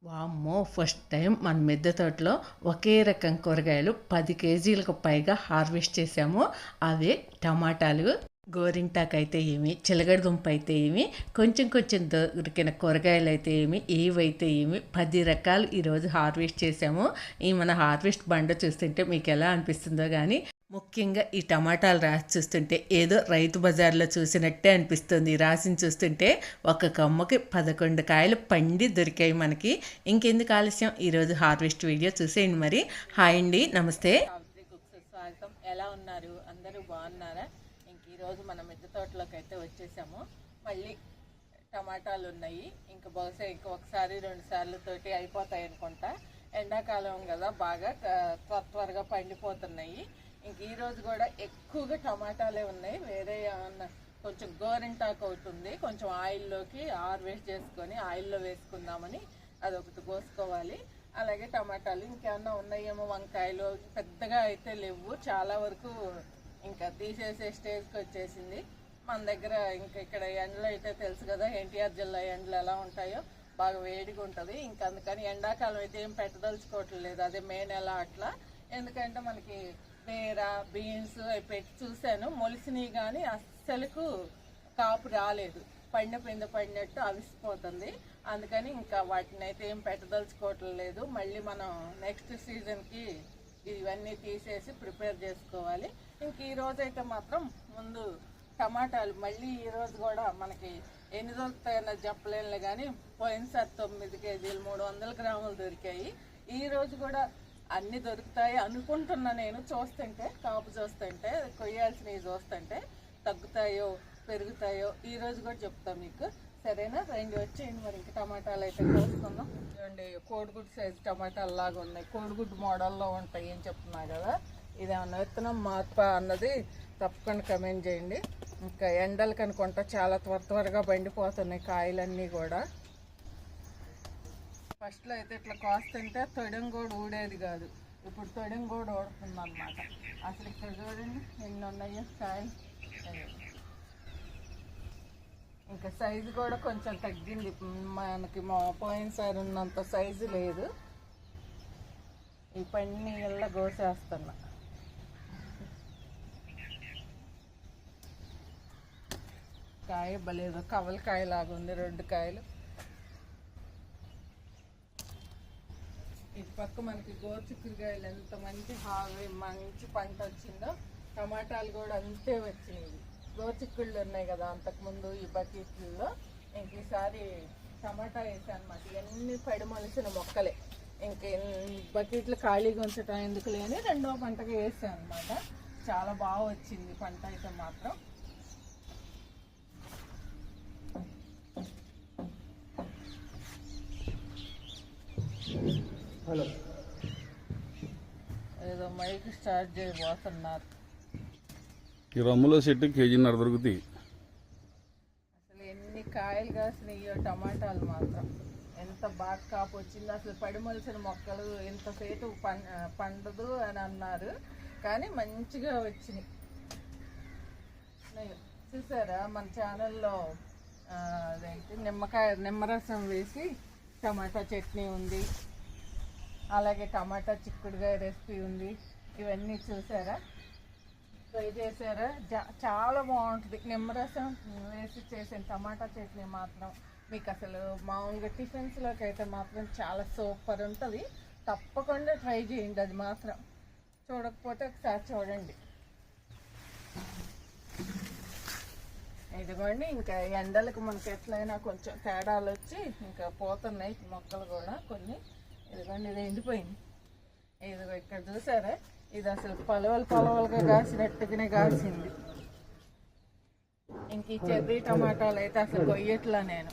వామ్మో! First time మన మిద్దె తోటలో ఒకే రకం కూరగాయలు 10 కేజీలకు పైగా హార్వెస్ట్ చేసాము. అవే టమాటాలు, గోరింటాకైతే ఏమి, చిలకడ దుంప అయితే ఏమి, కొంచెం కొంచెం దొరికిన కూరగాయలు అయితే ఏమి, ఏవైతే ఏమి 10 రకాలు ఈరోజు హార్వెస్ట్ చేసాము. ఈ మన హార్వెస్ట్ బండ చూస్తుంటే మీకు ఎలా అనిపిస్తుందో కానీ, ముఖ్యంగా ఈ టమాటాలు రాసి చూస్తుంటే ఏదో రైతు బజార్లో చూసినట్టే అనిపిస్తుంది. రాసిని చూస్తుంటే ఒక కొమ్మకి 11 కాయలు పండి దొరికాయి మనకి. ఇంకెందుకు ఆలస్యం, ఈరోజు హార్వెస్ట్ వీడియో చూసేయండి. మరి హాయ్ అండి, నమస్తే. స్వాగతం. ఎలా ఉన్నారు? అందరూ బాగున్నారా? ఈరోజు మన మిద్దె తోటలోకి అయితే వచ్చేసాము. మళ్ళీ టమాటాలు ఉన్నాయి. ఇంకా బహుశా ఒకసారి 2 సార్లు తోటి అయిపోతాయి అనుకుంటా. ఎండాకాలం కదా, బాగా త్వరగా పండిపోతున్నాయి. ఇంక ఈరోజు కూడా ఎక్కువగా టమాటాలే ఉన్నాయి. వేరే ఏమన్నా కొంచెం గోరింటాకు ఒకటి ఉంది, కొంచెం ఆయిల్లోకి హార్వెస్ట్ చేసుకొని ఆయిల్లో వేసుకుందామని అదొకటి కోసుకోవాలి. అలాగే టమాటాలు ఇంకేమన్నా ఉన్నాయేమో, వంకాయలు పెద్దగా అయితే లేవు, చాలా వరకు ఇంకా తీసేసే స్టేజ్కి వచ్చేసింది మన దగ్గర. ఇంకా ఇక్కడ ఎండలు అయితే తెలుసు కదా, ఎన్టీఆర్ జిల్లా ఎండలు ఎలా ఉంటాయో, బాగా వేడిగా ఉంటుంది. ఇంకా అందుకని ఎండాకాలం అయితే ఏం పెట్టదలుచుకోవట్లేదు, అదే మే నెల అట్లా. ఎందుకంటే మనకి బీర, బీన్స్ అవి పెట్టి చూశాను, మొలిసినవి కానీ అస్సలకు కాపు రాలేదు, పడినట్టు అవిసిపోతుంది. అందుకని ఇంకా వాటిని అయితే ఏం పెట్టదలుచుకోవట్లేదు. మళ్ళీ మనం నెక్స్ట్ సీజన్కి ఇవన్నీ తీసేసి ప్రిపేర్ చేసుకోవాలి. ఇంక ఈరోజు అయితే మాత్రం ముందు టమాటాలు మళ్ళీ ఈరోజు కూడా మనకి ఎన్ని దొరుకుతాయన్న చెప్పలేనులే, కానీ పోయినసారి 9 కేజీలు 300 గ్రాములు దొరికాయి. ఈరోజు కూడా అన్నీ దొరుకుతాయి అనుకుంటున్నా నేను. చూస్తుంటే కాపు చూస్తుంటే, కొయ్యాల్సినవి చూస్తుంటే తగ్గుతాయో పెరుగుతాయో ఈరోజు కూడా చెప్తాం మీకు, సరేనా? రండి వచ్చేయండి. మరి ఇంక టమాటాలు అయితే కోసుకుందాం. చూడండి, కోడిగుడ్డు సైజు టమాటాలు లాగా ఉన్నాయి, కోడిగుడ్డు మోడల్లో ఉంటాయి అని చెప్తున్నా కదా. ఇదేమన్నా విత్తనం మార్ప అన్నది తప్పకుండా కమెంట్ చేయండి. ఇంకా ఎండలు కనుకుంటా చాలా త్వరగా బండిపోతున్నాయి కాయలన్నీ కూడా. ఫస్ట్లో అయితే ఇట్లా కోస్తుంటే తొడెం కూడా ఊడేది కాదు, ఇప్పుడు తొడెం కూడా ఊడుతుంది అన్నమాట. అసలు ఇక్కడ చూడండి ఎన్ని ఉన్నాయో కాయలు. ఇంకా సైజు కూడా కొంచెం తగ్గింది, మనకి పోయినసారి ఉన్నంత సైజు లేదు. ఈ పన్ని ఎల్ల కోసేస్తున్నా. కాయ బలేదు, కవలకాయ లాగా ఉంది, 2 కాయలు. ఇటు పక్క మనకి గోరుచిక్కుడుకాయలు ఎంత మంచి పంట వచ్చిందో, టమాటాలు కూడా అంతే వచ్చినాయి. గోరుచిక్కుళ్ళు ఉన్నాయి కదా అంతకుముందు ఈ బకెట్లలో, ఇంక ఈసారి టమాటా వేసాను అన్నమాట. ఇవన్నీ పడిమలిసిన మొక్కలే, ఇంక బకెట్లు ఖాళీగా ఉంచటం ఎందుకు లేని 2వ పంటగా వేసాను అనమాట. చాలా బాగా వచ్చింది పంట అయితే మాత్రం. హలో, ఏదో మైక్ స్టార్ట్ చేయబోతున్నారు. ఈ రమ్ములో చెట్టు కేజీన్నర దొరుకుతాయి. అసలు ఎన్ని కాయలు కాసినాయో టమాటాలు మాత్రం, ఎంత బాగా కాపు వచ్చిందో. అసలు పడిమలిసిన మొక్కలు ఎంతసేపు పండదు అని అన్నారు, కానీ మంచిగా వచ్చినాయి. చూసారా మన ఛానల్లో అదేంటి నిమ్మరసం వేసి టమాటా చట్నీ ఉంది, అలాగే టమాటా చిక్కుడుకాయ రెసిపీ ఉంది. ఇవన్నీ చూసారా, ట్రై చేశారా? చాలా బాగుంటుంది. నిమ్మరసం వేసి చేసిన టమాటా చట్నీ మాత్రం మీకు అసలు మామూలుగా టిఫిన్స్లోకి అయితే మాత్రం చాలా సూపర్ ఉంటుంది. తప్పకుండా ట్రై చేయండి, అది మాత్రం. చూడకపోతే ఒకసారి చూడండి. ఇదిగోండి, ఇంకా ఎండలకు మనకి ఎట్లయినా కొంచెం తేడాలు వచ్చి ఇంకా పోతున్నాయి మొక్కలు కూడా కొన్ని. ఇదిగోండి, ఇది ఎండిపోయింది. ఇదిగో ఇక్కడ చూసారా, ఇది అసలు పలవలుగా కాసినట్టుగానే కాసింది. ఇంక ఈ చెర్రీ టమాటాలు అయితే అసలు కొయ్యట్లా నేను,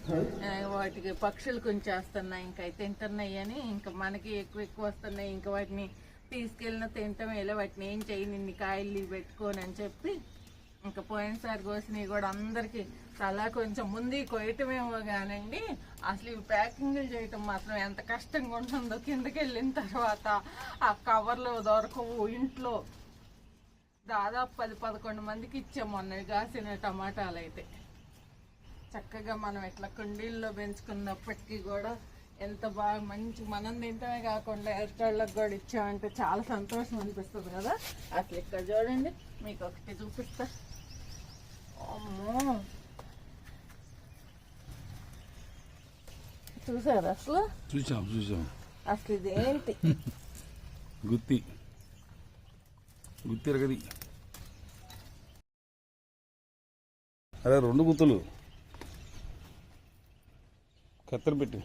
వాటికి పక్షులు కొంచేస్తున్నాయి, ఇంకా తింటున్నాయి అని. ఇంకా మనకి ఎక్కువ వస్తున్నాయి, ఇంకా వాటిని తీసుకెళ్ళిన తింటమేలా, వాటిని ఏం చేయను ఇన్ని కాయలు పెట్టుకోని అని చెప్పి. ఇంకా పోయినసారి కోసినవి కూడా అందరికీ చాలా కొంచెం ముందు కొయ్యటమేమో కానండి, అసలు ఇవి ప్యాకింగ్లు చేయటం మాత్రం ఎంత కష్టంగా ఉంటుందో. కిందకి వెళ్ళిన తర్వాత ఆ కవర్లు దొరకవు. ఇంట్లో దాదాపు 10-11 మందికి ఇచ్చాము మొన్న కాసిన టమాటాలు అయితే. చక్కగా మనం ఇట్లా కుండీల్లో పెంచుకున్నప్పటికీ కూడా ఎంత బాగా మంచి మనం తింటమే కాకుండా ఎదుటోళ్ళకి కూడా ఇచ్చామంటే చాలా సంతోషం అనిపిస్తుంది కదా. అసలు ఇక్కడ చూడండి, మీకు ఒకటి చూపిస్తా. అమ్మో, చూసారు అసలు చూసాం అసలు ఇదేంటి గుత్తి ఎరగది. అదే 2 గుత్తులు కత్తెర పెట్టి.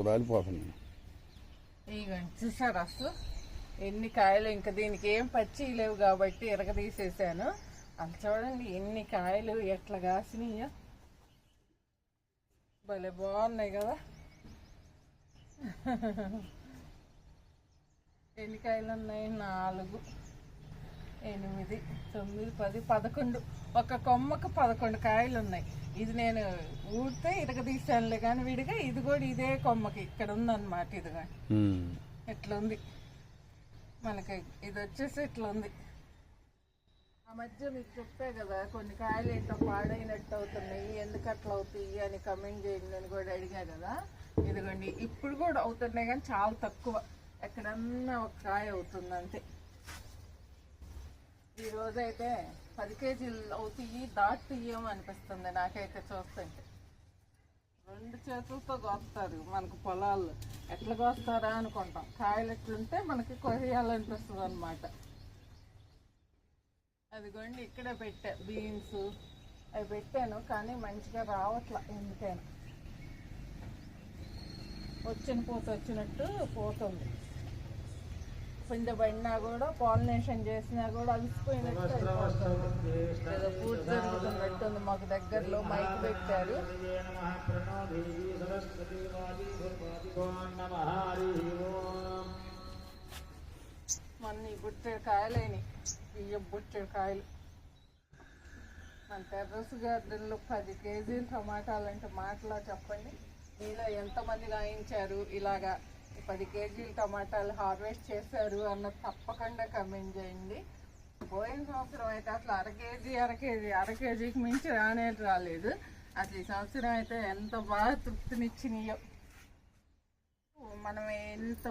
రాలిపోతుంది. ఇవ్వండి, చూసారు అసలు ఎన్ని కాయలు. ఇంకా దీనికి ఏం పచ్చి లేవు కాబట్టి ఎరగదీసేసాను. అది చూడండి ఎన్ని కాయలు ఎట్లా కాసినాయో, భలే బాగున్నాయి కదా. ఎన్ని కాయలు ఉన్నాయి? 4, 8, 9, 10, 11. ఒక కొమ్మకు 11 కాయలు ఉన్నాయి. ఇది నేను ఊడితే ఇరగదీసానులే కానీ విడిగా. ఇది కూడా ఇదే కొమ్మకి ఇక్కడ ఉందన్నమాట. ఇదిగా ఇట్లా ఉంది మనకి. ఇది వచ్చేసి ఇట్లా ఉంది. ఆ మధ్య మీకు చెప్పే కదా, కొన్ని కాయలు ఏంటో పాడైనట్టు అవుతున్నాయి, ఎందుకు అట్లా అవుతాయి అని కమెంట్ చేయండి అని కూడా అడిగా కదా. ఇదిగోండి, ఇప్పుడు కూడా అవుతున్నాయి కానీ చాలా తక్కువ. ఎక్కడన్నా ఒక కాయ అవుతుంది అంతే. ఈరోజైతే 10 కేజీలు అవుతాయి, దాటుతాయేమో అనిపిస్తుంది నాకైతే చూస్తుంటే. 2 చేతులతో కోస్తారు మనకు పొలాల్లో. ఎట్లా కోస్తారా అనుకుంటాం. కాయలు ఎట్లుంటే మనకి కొయ్యాలనిపిస్తుంది అనమాట. అదిగోండి, ఇక్కడే పెట్టా బీన్స్ అవి పెట్టాను కానీ మంచిగా రావట్లా. ఎందుకైనా వచ్చిన పూత వచ్చినట్టు పోతుంది. పిండి పడినా కూడా పాలినేషన్ చేసినా కూడా అలసిపోయినట్టు అయిపోతుంది. ఏదో పూర్తి జరుగుతున్నట్టుంది. మాకు దగ్గరలో మైక్ పెట్టారు. మన బుట్టెడు కాయలేని, బియ్యం బుట్టెడు కాయలు. మన టెర్రస్ గార్డెన్లో 10 కేజీలు టమాటాలంటే మాటలా చెప్పండి. మీలో ఎంతమంది గాయించారు ఇలాగా 10 కేజీలు టమాటాలు హార్వెస్ట్ చేశారు అన్నది తప్పకుండా కమెంట్ చేయండి. పోయిన సంవత్సరం అయితే అసలు అర కేజీకి మించి రాలేదు. అసలు ఈ సంవత్సరం అయితే ఎంత బాగా తృప్తినిచ్చినాయో. మనం ఎంత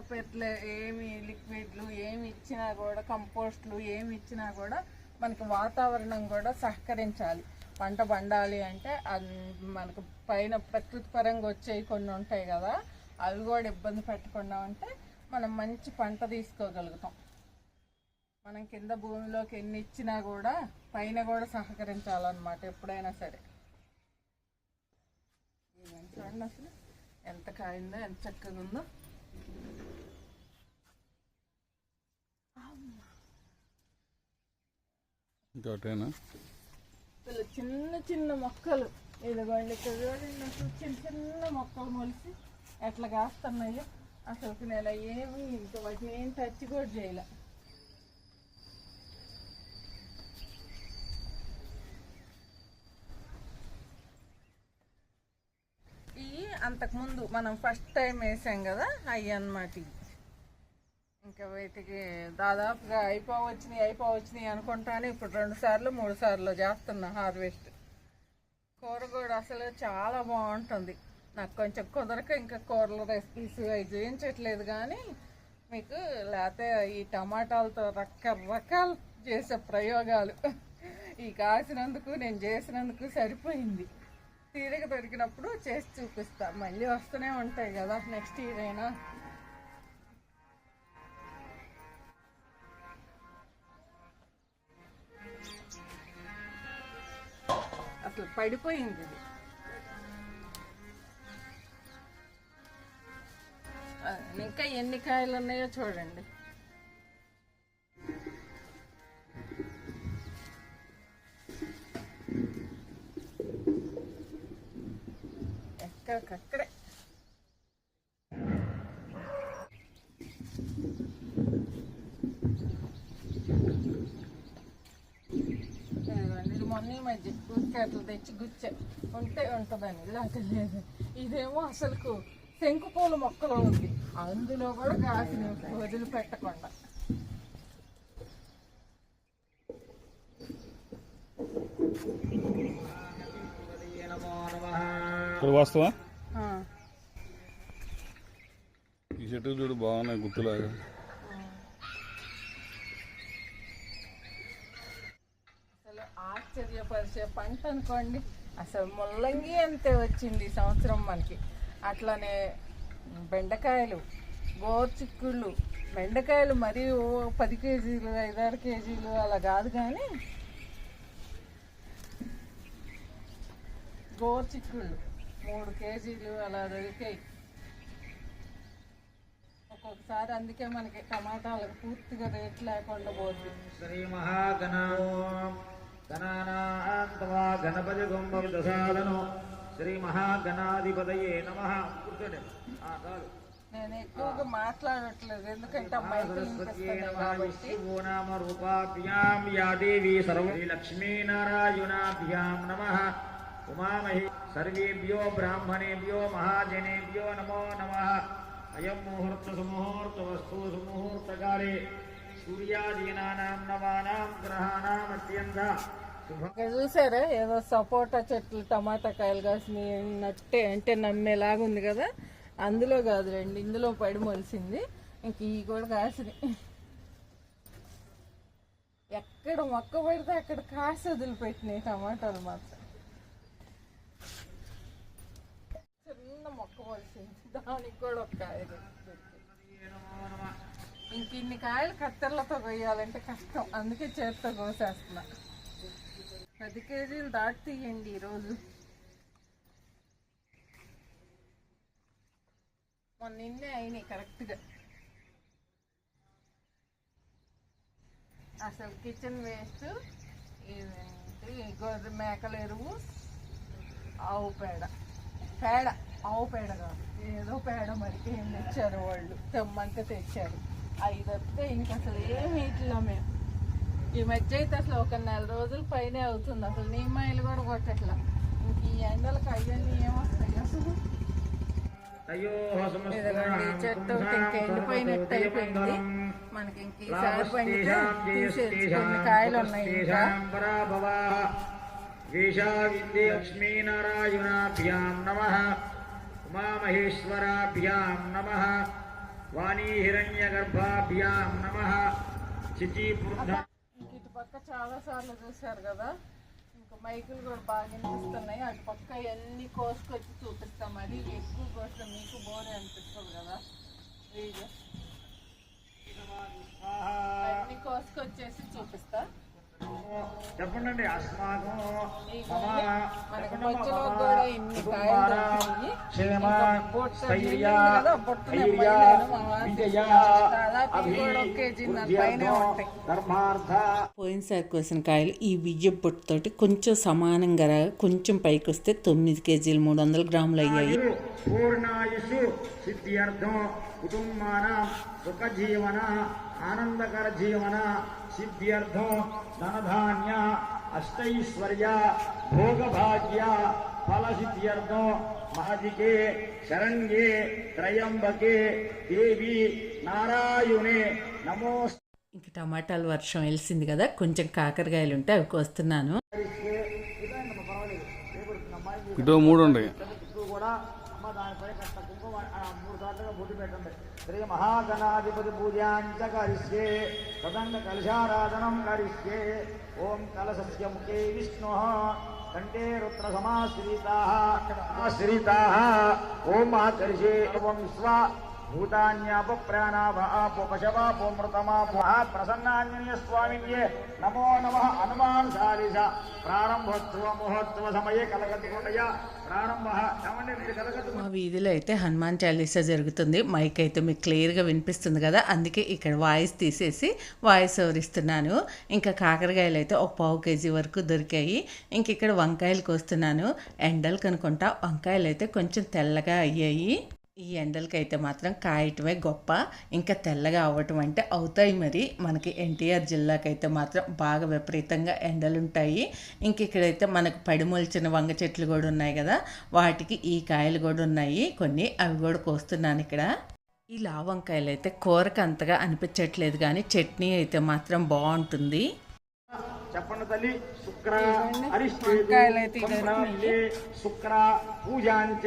ఏమి లిక్విడ్లు ఏమి ఇచ్చినా కూడా, కంపోస్ట్లు ఏమి ఇచ్చినా కూడా మనకి వాతావరణం కూడా సహకరించాలి. పంట పండాలి అంటే మనకు పైన ప్రకృతి పరంగా వచ్చేవి కొన్ని ఉంటాయి కదా, అవి కూడా ఇబ్బంది పెట్టకుండా ఉంటే మనం మంచి పంట తీసుకోగలుగుతాం. మనం కింద భూమిలోకి ఎన్ని ఇచ్చినా కూడా పైన కూడా సహకరించాలన్నమాట ఎప్పుడైనా సరే. చూడండి అసలు ఎంత కాయిందో, ఎంత చక్కగా ఉందో. ఇంకోటేనా చిన్న చిన్న మొక్కలు. ఇదిగోండి, ఇక్కడ చూడండి అసలు చిన్న మొక్కలు మొలిసి ఎట్లా కాస్తున్నాయో. అసలు నేను ఏమి ఇంకా వాటిని ఏం టచ్ కూడా చేయలే. ఇవి అంతకుముందు మనం ఫస్ట్ టైం వేసాం కదా, అవి అన్నమాట. ఇవి ఇంకా వీటికి దాదాపుగా అయిపోవచ్చినాయి అనుకుంటాను. ఇప్పుడు 2 సార్లు 3 సార్లు చేస్తున్నా హార్వెస్ట్. కూర కూడా అసలు చాలా బాగుంటుంది. నాకు కొంచెం కుదరక ఇంకా కూరల రెసిపీస్ అవి చూపించట్లేదు కానీ మీకు, లేకపోతే ఈ టమాటాలతో రకరకాలు చేసే ప్రయోగాలు ఈ కాసినందుకు నేను చేసినందుకు సరిపోయింది. తీరిక దొరికినప్పుడు చేసి చూపిస్తా. మళ్ళీ వస్తూనే ఉంటాయి కదా, నెక్స్ట్ ఇయర్ అయినా. అసలు పడిపోయింది ఇది. ఇంకా ఎన్ని కాయలు ఉన్నాయో చూడండి. ఎక్కడికక్కడే. ఇది మొన్న ఈ మధ్య గుచ్చేట్లు తెచ్చి ఉంటే ఉంటుందని, లేకపోతే లేదు. ఇదేమో అసలుకు శంకుపూల మొక్కలో ఉంది, అందులో కూడా కాసిన వదిలి పెట్టకుండా. ఇక్కడ వాస్తవా ఈ చెట్టు చూడు బాగున్నాయి గుర్తులాగా. అసలు ఆశ్చర్యపరిచే పంట అనుకోండి. అసలు ముల్లంగి అంతే వచ్చింది ఈ సంవత్సరం మనకి. అట్లనే బెండకాయలు, గోర్చిక్కుళ్ళు, బెండకాయలు మరీ 10 కేజీలు 5-6 కేజీలు అలా కాదు, కానీ గోర్చిక్కుళ్ళు 3 కేజీలు అలా దొరికాయి ఒక్కొక్కసారి. అందుకే మనకి టమాటాలకు పూర్తిగా రేట్ లేకుండా పోతుంది. శ్రీ గణపతి గొంబసాదను శ్రీ మహాగణాధిపతయే నమః. కూర్చోండి. నేను ఎక్కువగా మాట్లాడట్లేదు, ఎందుకంటే మైకులు వినిపిస్తున్నాయి కాబట్టి. రూపాభ్యాం యా దేవీ లక్ష్మీనారాయణాభ్యాం నమః. ఉమామహి సర్వేభ్యో బ్రాహ్మణేభ్యో మహాజనేభ్యో నమో నమః. అయం ముహూర్త సుముహూర్త వస్తు సుముహూర్తకాలే సూర్యాదీనానాం నవానాం గ్రహాణాం అత్యంత ఇక్కడ చూసారా ఏదో సపోటా చెట్లు టమాటా కాయలు కాసినాయి నట్టే, అంటే నమ్మేలాగా ఉంది కదా. అందులో కాదులేండి, ఇందులో పడి మొలిసింది. ఇంక ఇవి కూడా కాసినాయి. ఎక్కడ మొక్క పడితే అక్కడ కాసి వదిలిపెట్టినాయి టమాటాలు మాత్రం. చిన్న మొక్క మొలిసింది, దానికి కూడా ఒక కాయ ఇంక ఇన్ని కాయలు కత్తెరలతో కొయ్యాలంటే కష్టం, అందుకే చేతితో కోసేస్తున్నా. 10 కేజీలు దాటి తీయండి ఈరోజు. నిన్నే అయినాయి కరెక్ట్గా. అసలు కిచెన్ వేస్ట్, గొర్రె మేకల ఎరువు, ఆవు పేడ ఆవు పేడ కాదు, ఏదో పేడ మరి ఏం తెచ్చారు వాళ్ళు, తెమ్మంటే తెచ్చారు. అవి తప్పితే ఇంక అసలు ఏమి ఇట్లా మేము ఈ మధ్య అయితే అసలు ఒక 4 రోజుల పైనే అవుతుంది. అసలు నీమాయిలు కూడా కొట్టట్లా. ఇంక ఈ ఎండలకు అవన్నీ ఏమొస్తాయి అసలు. ఇదిగోండి చెట్టు ఇంక ఎండిపోయినట్టు అయిపోయింది. మనకి ఇంక ఈసారి పండితే తీసేసి కొన్ని కాయలు ఉన్నాయి. ఇంకా లక్ష్మీనారాయణాభ్యాం నమః. ఉమామహేశ్వరాభ్యాం నమః. వాణీ హిరణ్యగర్భాభ్యాం నమః. చిచీపృద్ధ ఇటు పక్క చాలా సార్లు చూశారు కదా, ఇంకా మైకులు కూడా బాగా వినిపిస్తున్నాయి. అటు పక్క ఎన్ని కోసుకొచ్చి చూపిస్తాం. మరి ఎక్కువ కోస్తే మీకు బోరే అనిపిస్తుంది కదా వీడియో. అన్ని కోసుకొచ్చేసి చూపిస్తా. చెప్పండి. అస్మాకం మనకి మధ్యలో కూడా ఇన్ని కాయలు దొరికినాయి. పోయినసారి కోసిన కాయలు ఈ బియ్యం పొట్టుతోటి కొంచెం సమానంగా కొంచెం పైకి వస్తే 9 కేజీలు 300 గ్రాములు అయ్యాయి. పూర్ణాయుషు సిద్ధ్యర్థం కుటుంబాన సుఖజీవన ఆనందకర జీవన సిద్ధ్యర్థం ధనధాన్య అష్టైశ్వర్య భోగభాగ్య ఫలసిద్ధ్యర్థం మహజికే శరణ్యే త్రయంబకే దేవి నారాయణే నమో. ఇంక టమాటాలు వర్షం వెలిసింది కదా, కొంచెం కాకరకాయలు ఉంటే అవి కోస్తున్నాను. ఇటో 3 ఉన్నాయి. కూడా అమ్మ దానిపై కాస్త కుంకుమ 3 సార్లుగా బొట్టు పెట్టండి. శ్రీ మహాగణాధిపతి పూజాంచ కరిష్యే తదంగ కలశారాధనం కరిష్యే. ఓం కలశస్య ముఖే విష్ణు కంఠే రుద్ర సమాశ్రితాః ఓం మహాకరిషే ఓం విశ్వ భూతాన్యాపప్రాణాపోపశవాపోమృతమాపో ప్రసన్నాంజనేయ స్వామిన్యే నమో నమః. హనుమాన్ సాలిష ప్రారంభోత్సవ మహోత్సవ సమయే కలగత్తుకుండయ ప్రారంభ. మా వీధిలో అయితే హనుమాన్ చాలీసా జరుగుతుంది. మైక్ అయితే మీకు క్లియర్గా వినిపిస్తుంది కదా, అందుకే ఇక్కడ వాయిస్ తీసేసి వాయిస్ ఓవర్ ఇస్తున్నాను. ఇంకా కాకరకాయలు అయితే ఒక 1/4 కేజీ వరకు దొరికాయి. ఇంక ఇక్కడ వంకాయలు కోస్తున్నాను. ఎండలు కనుకుంటా వంకాయలు అయితే కొంచెం తెల్లగా అయ్యాయి. ఈ ఎండలకైతే మాత్రం కాయటమే గొప్ప, ఇంకా తెల్లగా అవ్వటం అంటే అవుతాయి. మరి మనకి ఎన్టీఆర్ జిల్లాకైతే మాత్రం బాగా విపరీతంగా ఎండలుంటాయి. ఇంక ఇక్కడైతే మనకు పడిమొలిచిన వంగ చెట్లు కూడా ఉన్నాయి కదా, వాటికి ఈ కాయలు కూడా ఉన్నాయి కొన్ని, అవి కూడా కోస్తున్నాను ఇక్కడ. ఈ లావు వంకాయలు అయితే కూరకు అంతగా అనిపించట్లేదు, కానీ చట్నీ అయితే మాత్రం బాగుంటుంది. చెప్పండి తల్లి. శుక్ర వంకాయలైతే ఇవి అరిష్టే శుక్ర పూజాంచ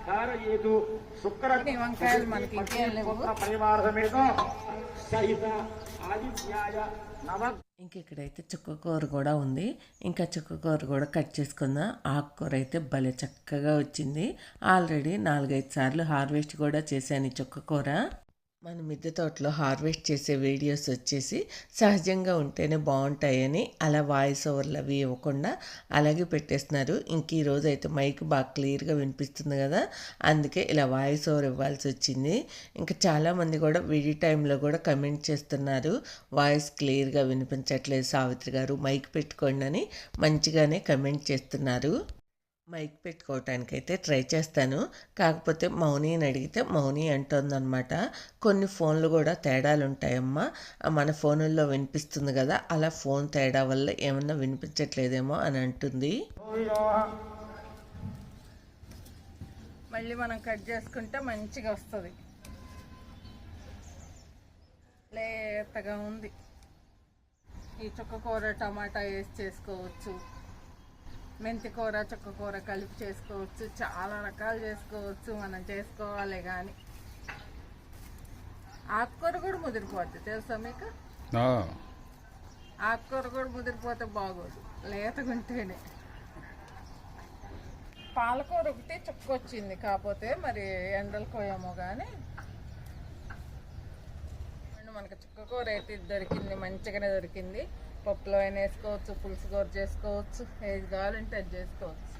కారయేతు. శుక్ర ఈ వంకాయలు మనకి ఇంకేం లేవు. పరివార సమేతం సహిత ఆదిత్యాయ నవ. ఇంక ఇక్కడైతే చుక్కకూర కూడా ఉంది. ఇంకా చుక్కకూర కూడా కట్ చేసుకుందాం. ఆకుకూర అయితే భలే చక్కగా వచ్చింది. ఆల్రెడీ 4-5 సార్లు హార్వెస్ట్ కూడా చేశాను ఈ చుక్కకూర. మన మిద్దె తోటలో హార్వెస్ట్ చేసే వీడియోస్ వచ్చేసి సహజంగా ఉంటేనే బాగుంటాయని అలా వాయిస్ ఓవర్లు అవి ఇవ్వకుండా అలాగే పెట్టేస్తున్నారు. ఇంక ఈరోజు అయితే మైక్ బాగా క్లియర్గా వినిపిస్తుంది కదా, అందుకే ఇలా వాయిస్ ఓవర్ ఇవ్వాల్సి వచ్చింది. ఇంకా చాలామంది కూడా వీడియో టైంలో కూడా కమెంట్ చేస్తున్నారు, వాయిస్ క్లియర్గా వినిపించట్లేదు సావిత్రి గారు, మైక్ పెట్టుకోండి అని మంచిగానే కమెంట్ చేస్తున్నారు. మైక్ పెట్టుకోవటానికైతే ట్రై చేస్తాను. కాకపోతే మౌని అని అడిగితే మౌని అంటుందన్నమాట. కొన్ని ఫోన్లు కూడా తేడాలు ఉంటాయమ్మా, మన ఫోనుల్లో వినిపిస్తుంది కదా, అలా ఫోన్ తేడా వల్ల ఏమన్నా వినిపించట్లేదేమో అని అంటుంది. మళ్ళీ మనం కట్ చేసుకుంటే మంచిగా వస్తుంది. లేతగా ఉంది. ఈ చుక్కకూర టమాటా వేసి చేసుకోవచ్చు, మెంతి కూర చుక్కకూర కలిపి చేసుకోవచ్చు, చాలా రకాలు చేసుకోవచ్చు. మనం చేసుకోవాలి కానీ ఆకుకూర కూడా ముదిరిపోద్ది తెలుసా మీకు? ఆకుకూర కూడా ముదిరిపోతే బాగోదు, లేతగుంటేనే. పాలకూర ఒకటి చుక్కొచ్చింది, కాకపోతే మరి ఎండలు కోయేమో కానీ మనకు చుక్కకూర అయితే దొరికింది, మంచిగానే దొరికింది. పప్పులో అయినా వేసుకోవచ్చు, పులుసు కూర చేసుకోవచ్చు, ఏది కావాలంటే అది చేసుకోవచ్చు.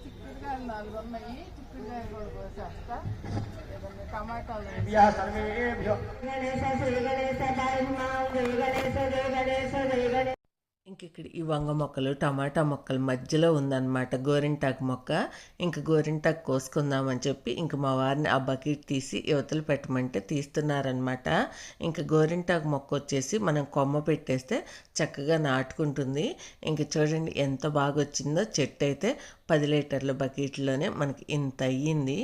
చిక్కుడుకాయలు 4 ఉన్నాయి, చిక్కుడుకాయలు కూడా కోసేస్తా. ఏదన్నా టమాటాలు ఇంక ఇక్కడ ఈ వంగ మొక్కలు టమాటా మొక్కల మధ్యలో ఉందన్నమాట గోరింటాకు మొక్క. ఇంక గోరింటాకు కోసుకుందామని చెప్పి ఇంక మా వారిని ఆ బకెట్ తీసి యువతలు పెట్టమంటే తీస్తున్నారనమాట. ఇంక గోరింటాకు మొక్క వచ్చేసి మనం కొమ్మ పెట్టేస్తే చక్కగా నాటుకుంటుంది. ఇంక చూడండి ఎంత బాగా వచ్చిందో. చెట్టు అయితే 10 లీటర్ల బకెట్లోనే మనకి ఇంత అయ్యింది.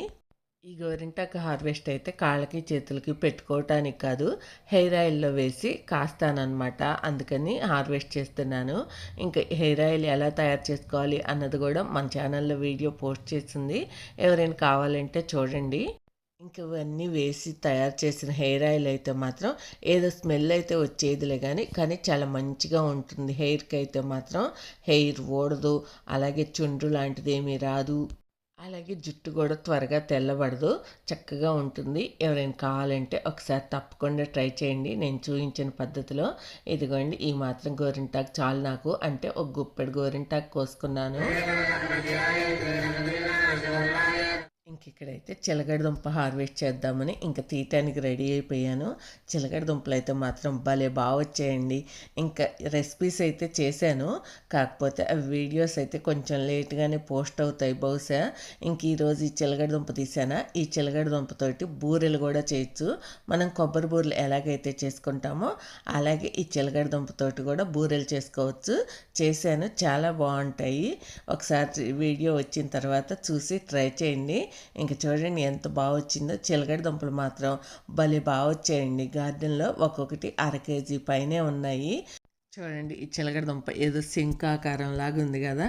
ఈ గోరింటాకు హార్వెస్ట్ అయితే కాళ్ళకి చేతులకి పెట్టుకోవటానికి కాదు, హెయిర్ ఆయిల్లో వేసి కాస్తానన్నమాట. అందుకని హార్వెస్ట్ చేస్తున్నాను. ఇంకా హెయిర్ ఆయిల్ ఎలా తయారు చేసుకోవాలి అన్నది కూడా మన ఛానల్లో వీడియో పోస్ట్ చేసింది, ఎవరైనా కావాలంటే చూడండి. ఇంక ఇవన్నీ వేసి తయారు చేసిన హెయిర్ ఆయిల్ అయితే మాత్రం ఏదో స్మెల్ అయితే వచ్చేదిలే కానీ చాలా మంచిగా ఉంటుంది. హెయిర్కి అయితే మాత్రం హెయిర్ ఓడదు, అలాగే చుండ్రు లాంటిది ఏమీ రాదు, అలాగే జుట్టు కూడా త్వరగా తెల్లబడదు, చక్కగా ఉంటుంది. ఎవరైనా కావాలంటే ఒకసారి తప్పకుండా ట్రై చేయండి నేను చూపించిన పద్ధతిలో. ఇదిగోండి ఈ మాత్రం గోరింటాకు చాలు నాకు, అంటే ఒక గుప్పెడు గోరింటాకు కోసుకున్నాను. ఇంక ఇక్కడైతే చిలకడ దుంప హార్వెస్ట్ చేద్దామని ఇంకా తీయటానికి రెడీ అయిపోయాను. చిలకడ దుంపలు అయితే మాత్రం భలే బాగా వచ్చాయండి. ఇంకా రెసిపీస్ అయితే చేశాను, కాకపోతే అవి వీడియోస్ అయితే కొంచెం లేట్గానే పోస్ట్ అవుతాయి బహుశా. ఇంక ఈరోజు ఈ చిలకడ దుంప తీసానా, ఈ చిలకడ దుంపతోటి బూరెలు కూడా చేయొచ్చు. మనం కొబ్బరి బూరెలు ఎలాగైతే చేసుకుంటామో అలాగే ఈ చిలకడ దుంపతోటి కూడా బూరెలు చేసుకోవచ్చు. చేశాను, చాలా బాగుంటాయి. ఒకసారి వీడియో వచ్చిన తర్వాత చూసి ట్రై చేయండి. ఇంక చూడండి ఎంత బాగా వచ్చిందో. చిలకడ దుంపలు మాత్రం భలే బాగా వచ్చాయండి. గార్డెన్లో ఒక్కొక్కటి 1/2 కేజీ పైనే ఉన్నాయి. చూడండి ఈ చిలకడ దుంప ఏదో శంఖాకారం లాగా ఉంది కదా.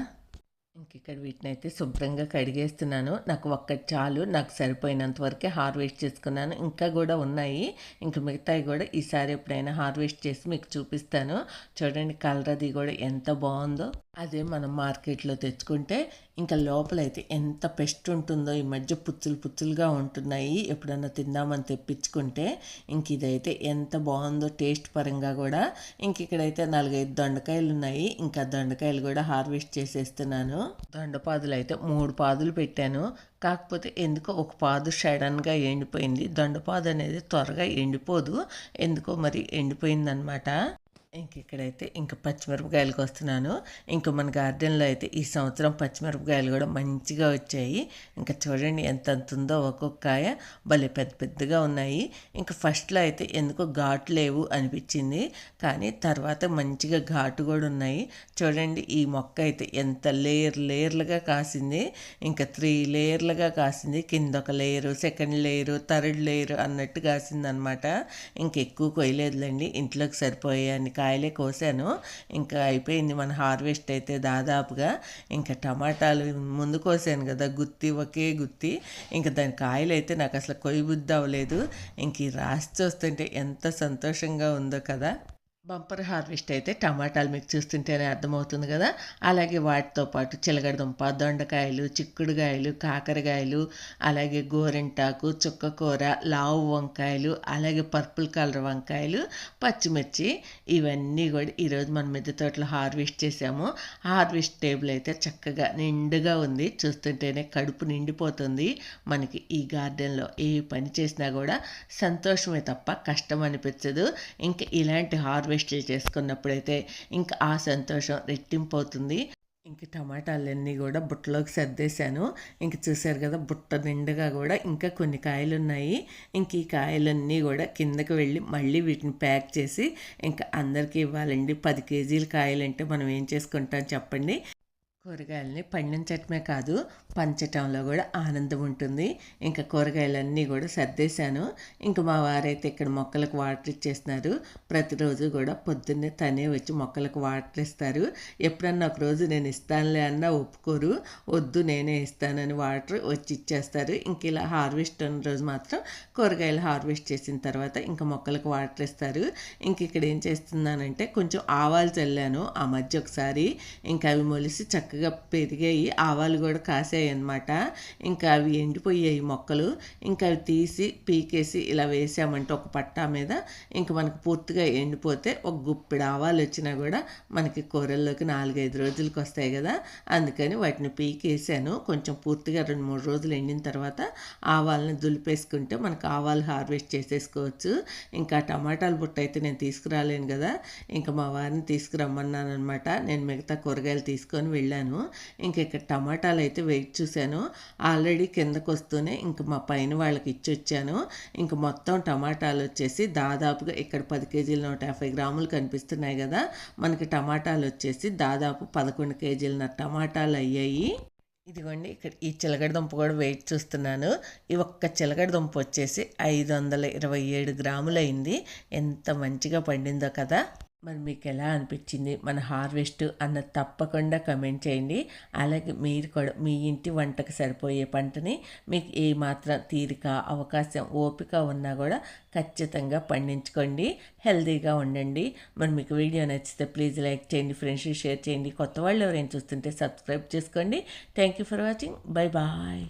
ఇంక ఇక్కడ వీటిని అయితే శుభ్రంగా కడిగేస్తున్నాను. నాకు ఒక్కటి చాలు, నాకు సరిపోయినంత వరకే హార్వెస్ట్ చేసుకున్నాను. ఇంకా కూడా ఉన్నాయి, ఇంక మిగతాయి కూడా ఈసారి ఎప్పుడైనా హార్వెస్ట్ చేసి మీకు చూపిస్తాను. చూడండి కలర్ అది కూడా ఎంత బాగుందో. అదే మనం మార్కెట్లో తెచ్చుకుంటే ఇంకా లోపలైతే ఎంత పెస్ట్ ఉంటుందో. ఈ మధ్య పుచ్చులుగా ఉంటున్నాయి, ఎప్పుడన్నా తిందామని తెప్పించుకుంటే. ఇంక ఇదైతే ఎంత బాగుందో టేస్ట్ పరంగా కూడా. ఇంక ఇక్కడైతే 4-5 దొండకాయలు ఉన్నాయి, ఇంకా దొండకాయలు కూడా హార్వెస్ట్ చేసేస్తున్నాను. దొండపాదులు అయితే 3 పాదులు పెట్టాను, కాకపోతే ఎందుకో ఒక పాదు సడన్గా ఎండిపోయింది. దొండపాదు అనేది త్వరగా ఎండిపోదు, ఎందుకో మరి ఎండిపోయిందనమాట. ఇక్కడైతే ఇంకా పచ్చిమిరపకాయలకు వస్తున్నాను. ఇంకా మన గార్డెన్లో అయితే ఈ సంవత్సరం పచ్చిమిరపకాయలు కూడా మంచిగా వచ్చాయి. ఇంకా చూడండి ఎంత ఉందో ఒక్కొక్క కాయ భలే పెద్ద పెద్దగా ఉన్నాయి. ఇంకా ఫస్ట్లో అయితే ఎందుకో ఘాటు లేవు అనిపించింది, కానీ తర్వాత మంచిగా ఘాటు కూడా ఉన్నాయి. చూడండి ఈ మొక్క అయితే ఎంత లేయర్లుగా కాసింది. ఇంకా 3 లేయర్లుగా కాసింది. కింద ఒక layer, second layer, third layer అన్నట్టు కాసింది అనమాట. ఇంకెక్కువ కొయ్యలేదులేండి, ఇంట్లోకి సరిపోయాయని కాయలే కోసాను. ఇంకా అయిపోయింది మన హార్వెస్ట్ అయితే దాదాపుగా. ఇంకా టమాటాలు ముందు కోసాను కదా, ఒకే గుత్తి. ఇంకా దాని కాయలు అయితే నాకు అసలు కొయ్యబుద్ధి అవ్వలేదు. ఇంక ఈ రాసి చూస్తుంటే ఎంత సంతోషంగా ఉందో కదా. బంపర్ హార్వెస్ట్ అయితే టమాటాలు మీకు చూస్తుంటేనే అర్థమవుతుంది కదా. అలాగే వాటితో పాటు చిలగడదుంప, దొండకాయలు, చిక్కుడుకాయలు, కాకరకాయలు, అలాగే గోరింటాకు, చుక్కకూర, లావు వంకాయలు, అలాగే పర్పుల్ కలర్ వంకాయలు, పచ్చిమిర్చి, ఇవన్నీ కూడా ఈరోజు మన మిద్దె తోటలో హార్వెస్ట్ చేసాము. హార్వెస్ట్ టేబుల్ అయితే చక్కగా నిండుగా ఉంది. చూస్తుంటేనే కడుపు నిండిపోతుంది. మనకి ఈ గార్డెన్లో ఏ పని చేసినా కూడా సంతోషమే తప్ప కష్టం అనిపించదు. ఇంకా ఇలాంటి హార్వెస్ట్లు చేసుకున్నప్పుడైతే ఇంకా ఆ సంతోషం రెట్టింపు అవుతుంది. ఇంక టమాటాలన్నీ కూడా బుట్టలోకి సర్దేశాను. ఇంక చూసారు కదా, బుట్ట నిండుగా కూడా ఇంకా కొన్ని కాయలు ఉన్నాయి. ఇంక ఈ కాయలన్నీ కూడా కిందకి వెళ్ళి మళ్ళీ వీటిని ప్యాక్ చేసి ఇంకా అందరికీ ఇవ్వాలండి. 10 కేజీల కాయలంటే మనం ఏం చేసుకుంటాం చెప్పండి. కూరగాయలని పండించటమే కాదు, పంచటంలో కూడా ఆనందం ఉంటుంది. ఇంకా కూరగాయలన్నీ కూడా సర్దేశాను. ఇంకా మా వారైతే ఇక్కడ మొక్కలకు వాటర్ ఇచ్చేస్తున్నారు. ప్రతిరోజు కూడా పొద్దున్నే తనే వచ్చి మొక్కలకు వాటర్ ఇస్తారు. ఎప్పుడన్నా ఒకరోజు నేను ఇస్తానులే అన్నా ఒప్పుకోరు, వద్దు నేనే ఇస్తానని వాటర్ వచ్చి ఇచ్చేస్తారు. ఇంక ఇలా హార్వెస్ట్ అన్న రోజు మాత్రం కూరగాయలు హార్వెస్ట్ చేసిన తర్వాత ఇంకా మొక్కలకు వాటర్ ఇస్తారు. ఇంక ఇక్కడ ఏం చేస్తున్నానంటే కొంచెం ఆవాలు చల్లాను ఆ మధ్య ఒకసారి. ఇంకా అవి మొలిసి చక్కగా పెరిగాయి, ఆవాలు కూడా కాసాయి అన్నమాట. ఇంకా అవి ఎండిపోయాయి మొక్కలు. ఇంకా అవి తీసి పీకేసి ఇలా వేసామంటే ఒక పట్టా మీద ఇంకా మనకు పూర్తిగా ఎండిపోతే ఒక గుప్పిడి ఆవాలు వచ్చినా కూడా మనకి కూరల్లోకి 4-5 రోజులకి వస్తాయి కదా. అందుకని వాటిని పీకేసాను. కొంచెం పూర్తిగా 2-3 రోజులు ఎండిన తర్వాత ఆవాలని దులిపేసుకుంటే మనకు ఆవాలు హార్వెస్ట్ చేసేసుకోవచ్చు. ఇంకా టమాటాల బుట్ట అయితే నేను తీసుకురాలేను కదా, ఇంకా మా వారిని తీసుకురమ్మన్నాను అనమాట. నేను మిగతా కూరగాయలు తీసుకొని వెళ్ళాను. ఇంక ఇక్కడ టమాటాలు అయితే వెయిట్ చూశాను, ఆల్రెడీ కిందకు వస్తూనే ఇంక మా పైన వాళ్ళకి ఇచ్చొచ్చాను. ఇంక మొత్తం టమాటాలు వచ్చేసి దాదాపుగా ఇక్కడ 10 కేజీలు 150 గ్రాములు కనిపిస్తున్నాయి కదా, మనకి టమాటాలు వచ్చేసి దాదాపు 11 కేజీల టమాటాలు అయ్యాయి. ఇదిగోండి ఇక్కడ ఈ చిలగడదుంప కూడా వెయిట్ చూస్తున్నాను. ఈ ఒక్క చిలగడదుంప వచ్చేసి 527 గ్రాములు అయింది. ఎంత మంచిగా పండిందో కదా. మరి మీకు ఎలా అనిపించింది మన హార్వెస్ట్ అన్నది తప్పకుండా కమెంట్ చేయండి. అలాగే మీరు కూడా మీ ఇంటి వంటకు సరిపోయే పంటని మీకు ఏ మాత్రం తీరిక, అవకాశం, ఓపిక ఉన్నా కూడా ఖచ్చితంగా పండించుకోండి, హెల్తీగా ఉండండి. మరి మీకు వీడియో నచ్చితే ప్లీజ్ లైక్ చేయండి, ఫ్రెండ్స్ షేర్ చేయండి. కొత్త వాళ్ళు ఎవరైనా చూస్తుంటే సబ్స్క్రైబ్ చేసుకోండి. Thank you for watching. Bye bye.